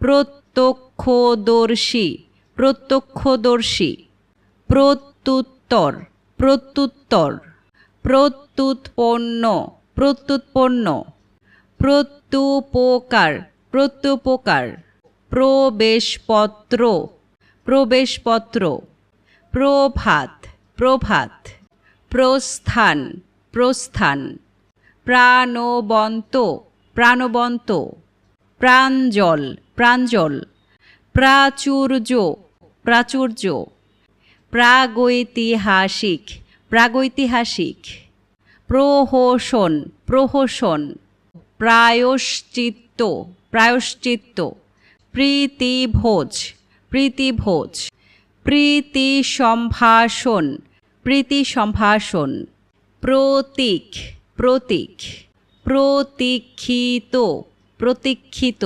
প্রত্যক্ষদর্শী, প্রত্যক্ষদর্শী। প্রত্যুত্তর, প্রত্যুত্তর। প্রত্যুৎপন্ন, প্রত্যুৎপন্ন। প্রত্যুপকার, প্রত্যুপকার। প্রবেশপত্র, প্রবেশপত্র। প্রভাত, প্রভাত। প্রস্থান, প্রস্থান। প্রাণবন্ত, প্রাণবন্ত। প্রাঞ্জল, প্রাঞ্জল। প্রাচুর্য, প্রাচুর্য। প্রাগৈতিহাসিক, প্রাগৈতিহাসিক। প্রহসন, প্রহসন। প্রায়শ্চিত্ত, প্রায়শ্চিত্ত। প্রীতিভোজ, প্রীতিভোজ। প্রীতিসম্ভাষণ, প্রীতিসম্ভাষণ। প্রতীক, প্রতীক। প্রতীক্ষিত, প্রতীক্ষিত।